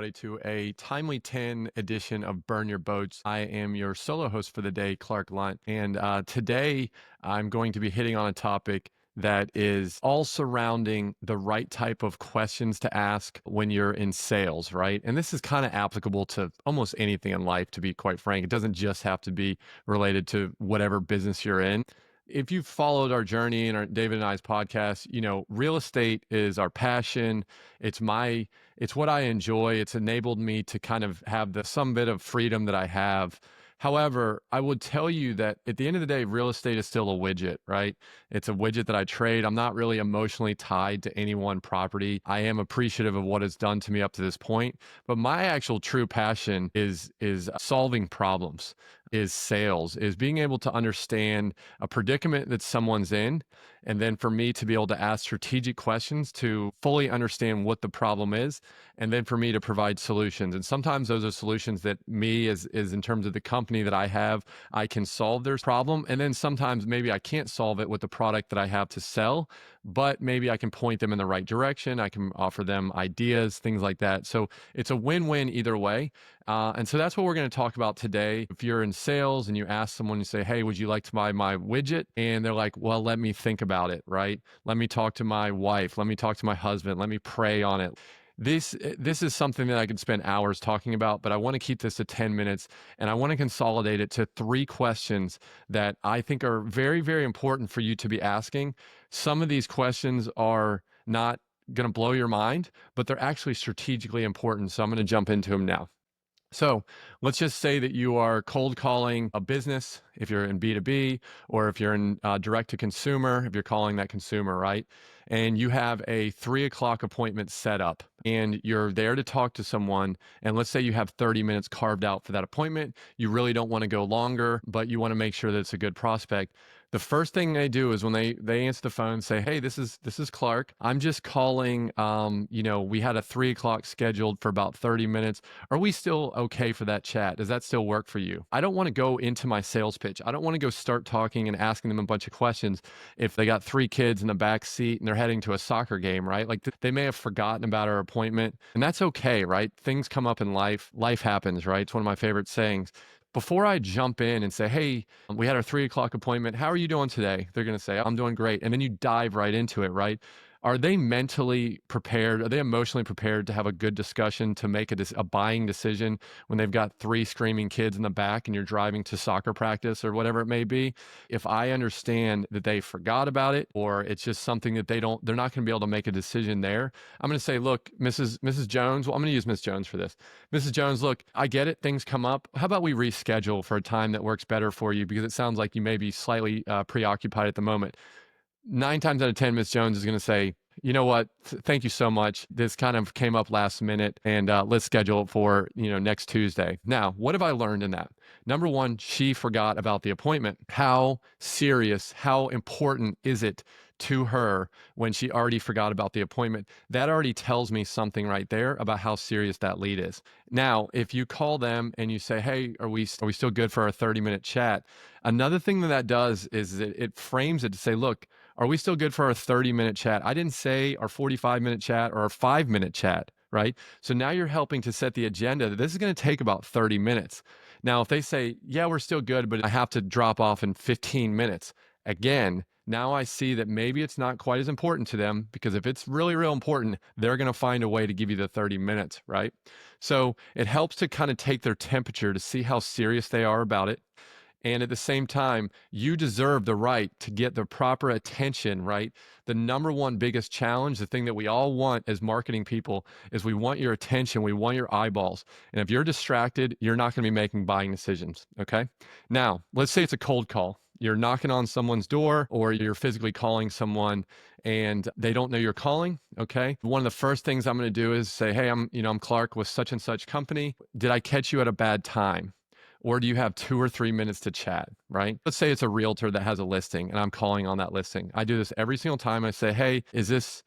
everybody, to a Timely 10 edition of Burn Your Boats. I am your solo host for the day, Clark Lunt. And today I'm going to be hitting on a topic that is all surrounding the right type of questions to ask when you're in sales, right? And this is kind of applicable to almost anything in life, to be quite frank. It doesn't just have to be related to whatever business you're in. If you've followed our journey and our David and I's podcast, real estate is our passion. It's what I enjoy. It's enabled me to kind of have some bit of freedom that I have. However, I would tell you that at the end of the day, real estate is still a widget, right? It's a widget that I trade. I'm not really emotionally tied to any one property. I am appreciative of what it's done to me up to this point, but my actual true passion is solving problems, is sales, is being able to understand a predicament that someone's in, and then for me to be able to ask strategic questions to fully understand what the problem is, and then for me to provide solutions. And sometimes those are solutions that me is in terms of the company that I have, I can solve their problem. And then sometimes maybe I can't solve it with the product that I have to sell, but maybe I can point them in the right direction. I can offer them ideas, things like that. So it's a win-win either way. And so that's what we're going to talk about today. If you're in sales and you ask someone, you say, hey, would you like to buy my widget? And they're like, well, let me think about it, right? Let me talk to my wife. Let me talk to my husband. Let me pray on it. This is something that I could spend hours talking about, but I want to keep this to 10 minutes, and I want to consolidate it to 3 questions that I think are very, very important for you to be asking. Some of these questions are not going to blow your mind, but they're actually strategically important. So I'm going to jump into them now. So let's just say that you are cold calling a business, if you're in B2B, or if you're in direct to consumer, if you're calling that consumer, right? And you have a 3 o'clock appointment set up and you're there to talk to someone. And let's say you have 30 minutes carved out for that appointment. You really don't want to go longer, but you want to make sure that it's a good prospect. The first thing they do is when they answer the phone and say, hey, this is Clark. I'm just calling, we had a 3 o'clock scheduled for about 30 minutes. Are we still okay for that chat? Does that still work for you? I don't want to go into my sales pitch. I don't want to go start talking and asking them a bunch of questions if they got 3 kids in the back seat and they're heading to a soccer game, right? Like they may have forgotten about our appointment, and that's okay, right? Things come up in life. Life happens, right? It's one of my favorite sayings. Before I jump in and say, hey, we had our 3 o'clock appointment. How are you doing today? They're going to say, I'm doing great. And then you dive right into it, right? Are they mentally prepared? Are they emotionally prepared to have a good discussion, to make a buying decision when they've got 3 screaming kids in the back and you're driving to soccer practice or whatever it may be? If I understand that they forgot about it, or it's just something that they're not going to be able to make a decision there, I'm going to say, look, Mrs. Jones, well, I'm going to use Miss Jones for this. Mrs. Jones, look, I get it. Things come up. How about we reschedule for a time that works better for you? Because it sounds like you may be slightly preoccupied at the moment. 9 times out of 10, Miss Jones is going to say, you know what, thank you so much. This kind of came up last minute, and let's schedule it for, next Tuesday. Now, what have I learned in that? Number one, she forgot about the appointment. How serious, how important is it to her when she already forgot about the appointment? That already tells me something right there about how serious that lead is. Now, if you call them and you say, hey, are we still good for our 30-minute chat? Another thing that does is it frames it to say, look, are we still good for our 30-minute chat? I didn't say our 45-minute chat or our 5-minute chat, right? So now you're helping to set the agenda that this is going to take about 30 minutes. Now, if they say, yeah, we're still good, but I have to drop off in 15 minutes, again, now I see that maybe it's not quite as important to them, because if it's really, real important, they're going to find a way to give you the 30 minutes, right? So it helps to kind of take their temperature to see how serious they are about it. And at the same time, you deserve the right to get the proper attention, right? The number one biggest challenge, the thing that we all want as marketing people, is we want your attention. We want your eyeballs. And if you're distracted, you're not going to be making buying decisions, okay? Now, let's say it's a cold call. You're knocking on someone's door, or you're physically calling someone and they don't know you're calling, okay? One of the first things I'm going to do is say, hey, I'm Clark with such and such company. Did I catch you at a bad time? Or do you have 2 or 3 minutes to chat, right? Let's say it's a realtor that has a listing and I'm calling on that listing. I do this every single time. I say, hey, is this,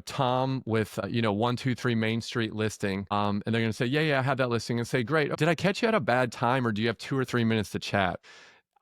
Tom with, 123 Main Street listing? And they're going to say, yeah, I have that listing. And say, great. Did I catch you at a bad time, or do you have 2 or 3 minutes to chat?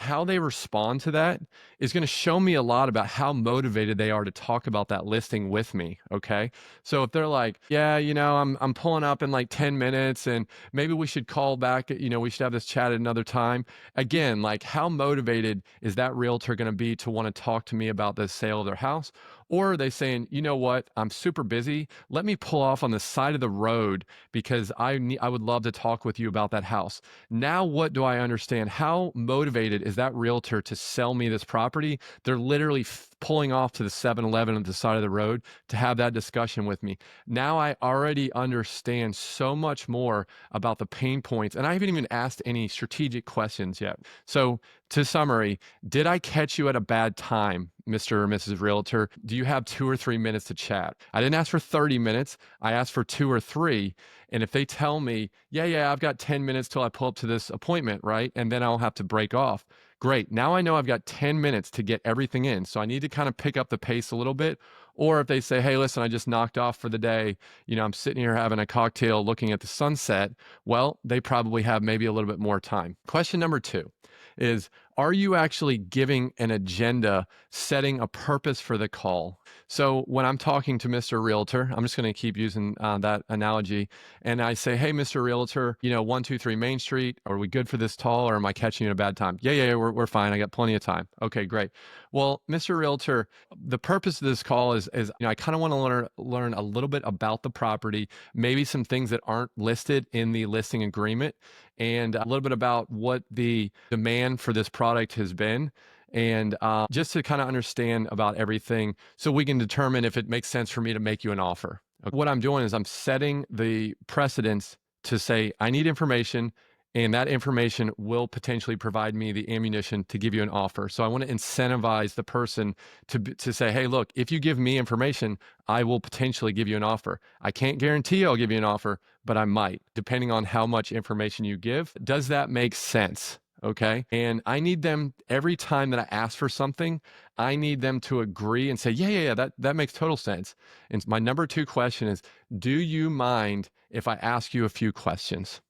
how they respond to that is going to show me a lot about how motivated they are to talk about that listing with me. Okay. So if they're like, yeah, I'm pulling up in like 10 minutes and maybe we should call back, we should have this chat at another time. Again, like how motivated is that realtor going to be to want to talk to me about the sale of their house? Or are they saying, you know what, I'm super busy. Let me pull off on the side of the road because I would love to talk with you about that house. Now, what do I understand? How motivated is that realtor to sell me this property? They're literally pulling off to the 7-Eleven at the side of the road to have that discussion with me. Now I already understand so much more about the pain points, and I haven't even asked any strategic questions yet. So, to summary, did I catch you at a bad time, Mr. or Mrs. Realtor? Do you have 2 or 3 minutes to chat? I didn't ask for 30 minutes. I asked for 2 or 3. And if they tell me, yeah, I've got 10 minutes till I pull up to this appointment, right? And then I'll have to break off. Great. Now I know I've got 10 minutes to get everything in. So I need to kind of pick up the pace a little bit. Or if they say, hey, listen, I just knocked off for the day, I'm sitting here having a cocktail looking at the sunset. Well, they probably have maybe a little bit more time. Question number 2 is, are you actually giving an agenda, setting a purpose for the call? So when I'm talking to Mr. Realtor, I'm just going to keep using that analogy. And I say, hey, Mr. Realtor, 123 Main Street, are we good for this call or am I catching you at a bad time? Yeah, we're fine. I got plenty of time. Okay, great. Well, Mr. Realtor, the purpose of this call is I kind of want to learn a little bit about the property, maybe some things that aren't listed in the listing agreement, and a little bit about what the demand for this product has been, and just to kind of understand about everything so we can determine if it makes sense for me to make you an offer. What I'm doing is I'm setting the precedence to say, I need information, and that information will potentially provide me the ammunition to give you an offer. So I want to incentivize the person to say, hey, look, if you give me information, I will potentially give you an offer. I can't guarantee I'll give you an offer, but I might, depending on how much information you give. Does that make sense? Okay. And I need them every time that I ask for something, I need them to agree and say, yeah, that makes total sense. And my number 2 question is, do you mind if I ask you a few questions?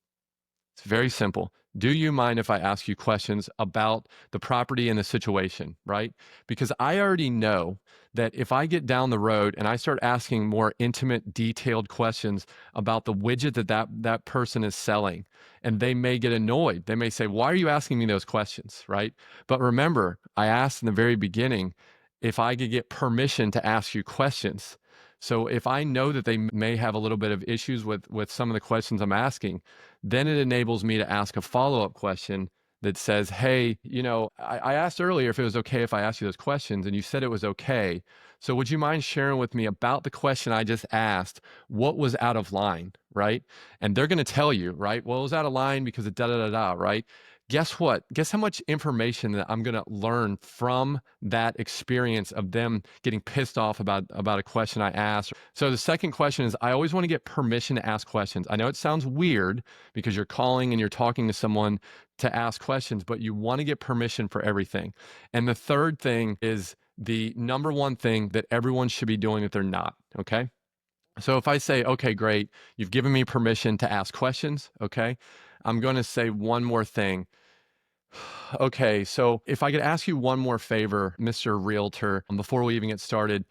It's very simple. Do you mind if I ask you questions about the property and the situation, right? Because I already know that if I get down the road and I start asking more intimate, detailed questions about the widget that person is selling, and they may get annoyed. They may say, why are you asking me those questions, right? But remember, I asked in the very beginning if I could get permission to ask you questions. So if I know that they may have a little bit of issues with some of the questions I'm asking, then it enables me to ask a follow-up question that says, hey, I asked earlier if it was okay if I asked you those questions, and you said it was okay. So would you mind sharing with me about the question I just asked? What was out of line, right? And they're going to tell you, right? Well, it was out of line because of da-da-da-da, right? Guess what? Guess how much information that I'm going to learn from that experience of them getting pissed off about a question I asked. So the second question is, I always want to get permission to ask questions. I know it sounds weird because you're calling and you're talking to someone to ask questions, but you want to get permission for everything. And the third thing is the number one thing that everyone should be doing that they're not, okay? So if I say, okay, great, you've given me permission to ask questions, okay? I'm going to say one more thing. Okay, so if I could ask you one more favor, Mr. Realtor, before we even get started,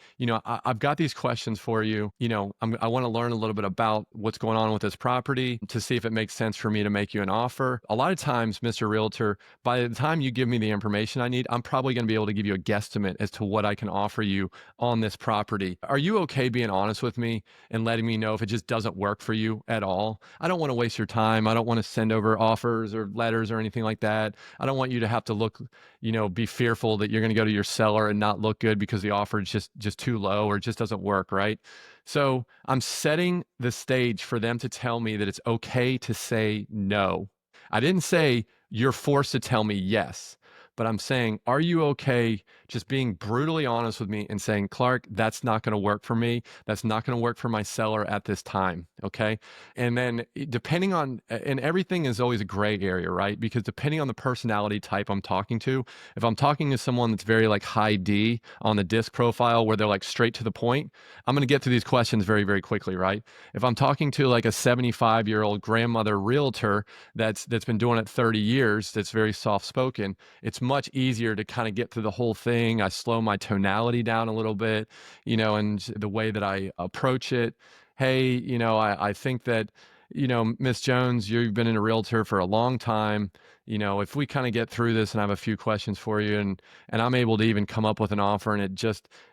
I've got these questions for you. I want to learn a little bit about what's going on with this property to see if it makes sense for me to make you an offer. A lot of times, Mr. Realtor, by the time you give me the information I need, I'm probably going to be able to give you a guesstimate as to what I can offer you on this property. Are you okay being honest with me and letting me know if it just doesn't work for you at all? I don't want to waste your time. I don't want to send over offers or letters or anything like that. I don't want you to have to look, be fearful that you're going to go to your seller and not look good because the offer is just too low or it just doesn't work, right? So I'm setting the stage for them to tell me that it's okay to say no. I didn't say you're forced to tell me yes, but I'm saying, are you okay just being brutally honest with me and saying, Clark, that's not going to work for me. That's not going to work for my seller at this time. Okay. And then depending on, and everything is always a gray area, right? Because depending on the personality type I'm talking to, if I'm talking to someone that's very like high D on the disc profile where they're like straight to the point, I'm going to get through these questions very, very quickly, right? If I'm talking to like a 75-year-old grandmother realtor that's been doing it 30 years, that's very soft spoken, it's it's much easier to kind of get through the whole thing. I slow my tonality down a little bit, and the way that I approach it. Hey, I think that, Miss Jones, you've been a realtor for a long time. If we kind of get through this and I have a few questions for you, and I'm able to even come up with an offer, and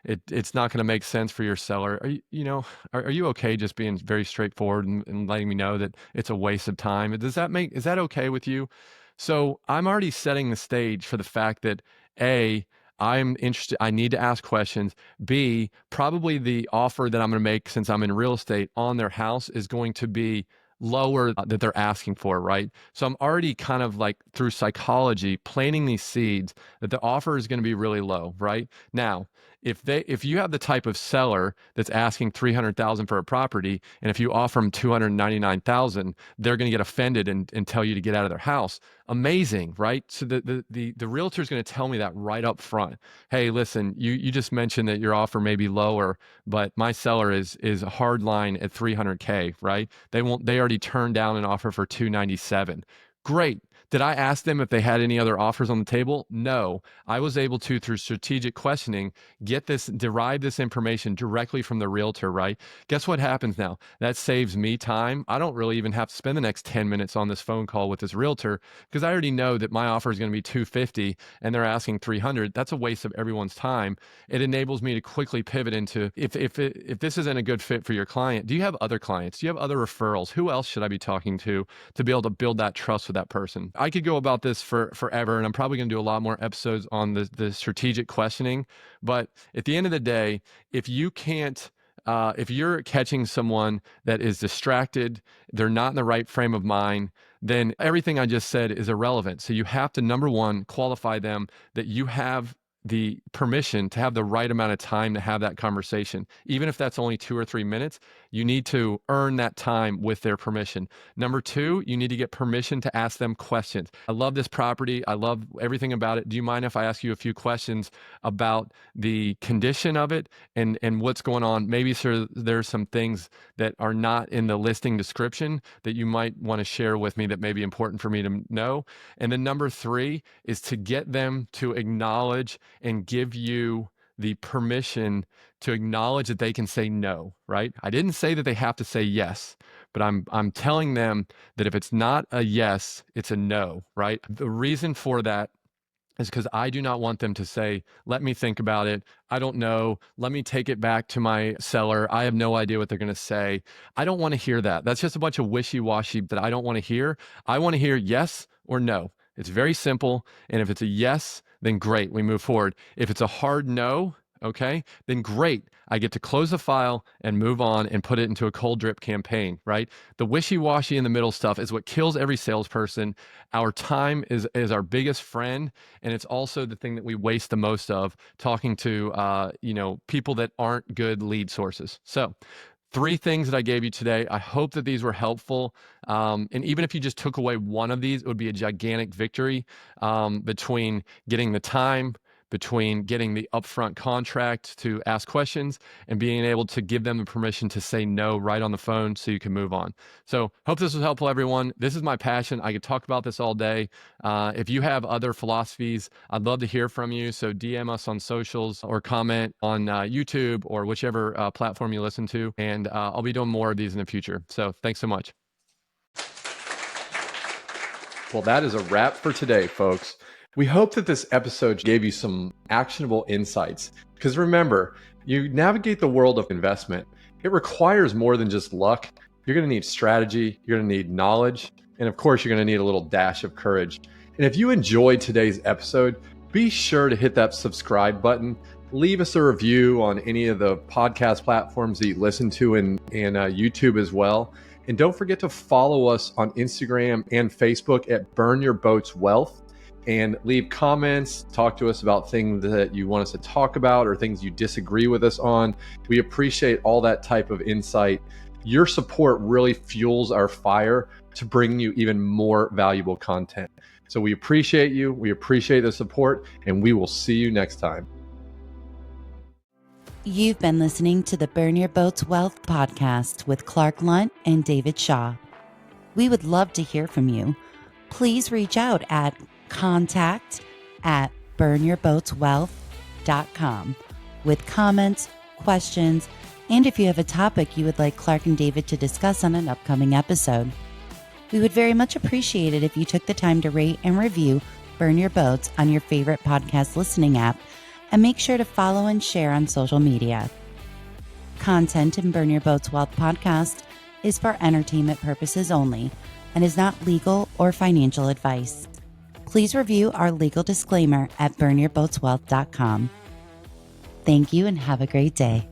it's not going to make sense for your seller. Are you okay just being very straightforward and letting me know that it's a waste of time? Is that okay with you? So I'm already setting the stage for the fact that A, I'm interested, I need to ask questions. B, probably the offer that I'm going to make, since I'm in real estate, on their house is going to be lower that they're asking for, right? So I'm already kind of like, through psychology, planting these seeds that the offer is going to be really low, right? Now, if you have the type of seller that's asking 300,000 for a property, and if you offer them 299,000, they're going to get offended and tell you to get out of their house. Amazing, right? So the realtor is going to tell me that right up front. Hey, listen, you just mentioned that your offer may be lower, but my seller is a hard line at 300K, right? They already turned down an offer for 297. Great. Did I ask them if they had any other offers on the table? No. I was able to, through strategic questioning, derive this information directly from the realtor, right? Guess what happens now? That saves me time. I don't really even have to spend the next 10 minutes on this phone call with this realtor, because I already know that my offer is going to be 250 and they're asking 300. That's a waste of everyone's time. It enables me to quickly pivot into, if this isn't a good fit for your client, do you have other clients? Do you have other referrals? Who else should I be talking to be able to build that trust with that person? I could go about this forever, and I'm probably going to do a lot more episodes on the strategic questioning. But at the end of the day, if you can't, if you're catching someone that is distracted, they're not in the right frame of mind, then everything I just said is irrelevant. So you have to, number one, qualify them that you have the permission to have the right amount of time to have that conversation. Even if that's only 2 or 3 minutes, you need to earn that time with their permission. Number two, you need to get permission to ask them questions. I love this property. I love everything about it. Do you mind if I ask you a few questions about the condition of it and what's going on? Maybe there's some things that are not in the listing description that you might want to share with me that may be important for me to know. And then number three is to get them to acknowledge and give you the permission to acknowledge that they can say no, right? I didn't say that they have to say yes, but I'm telling them that if it's not a yes, it's a no, right? The reason for that is because I do not want them to say, let me think about it. I don't know. Let me take it back to my seller. I have no idea what they're going to say. I don't want to hear that. That's just a bunch of wishy-washy that I don't want to hear. I want to hear yes or no. It's very simple. And if it's a yes, then great, we move forward. If it's a hard no, okay, then great. I get to close the file and move on and put it into a cold drip campaign, right? The wishy-washy in the middle stuff is what kills every salesperson. Our time is our biggest friend, and it's also the thing that we waste the most of, talking to people that aren't good lead sources. So 3 things that I gave you today. I hope that these were helpful. And even if you just took away one of these, it would be a gigantic victory, between getting the time, between getting the upfront contract to ask questions, and being able to give them the permission to say no right on the phone so you can move on. So hope this was helpful, everyone. This is my passion. I could talk about this all day. If you have other philosophies, I'd love to hear from you. So DM us on socials or comment on YouTube or whichever platform you listen to. And I'll be doing more of these in the future. So thanks so much. Well, that is a wrap for today, folks. We hope that this episode gave you some actionable insights, because remember, you navigate the world of investment. It requires more than just luck. You're going to need strategy, you're going to need knowledge, and of course, you're going to need a little dash of courage. And if you enjoyed today's episode, be sure to hit that subscribe button. Leave us a review on any of the podcast platforms that you listen to, and YouTube as well. And don't forget to follow us on Instagram and Facebook at Burn Your Boats Wealth. And leave comments, talk to us about things that you want us to talk about or things you disagree with us on. We appreciate all that type of insight. Your support really fuels our fire to bring you even more valuable content. So we appreciate you. We appreciate the support, and we will see you next time. You've been listening to the Burn Your Boats Wealth podcast with Clark Lunt and David Shaw. We would love to hear from you. Please reach out at contact at burnyourboatswealth.com with comments, questions, and if you have a topic you would like Clark and David to discuss on an upcoming episode. We would very much appreciate it if you took the time to rate and review Burn Your Boats on your favorite podcast listening app, and make sure to follow and share on social media. Content in Burn Your Boats Wealth podcast is for entertainment purposes only and is not legal or financial advice. Please review our legal disclaimer at burnyourboatswealth.com. Thank you and have a great day.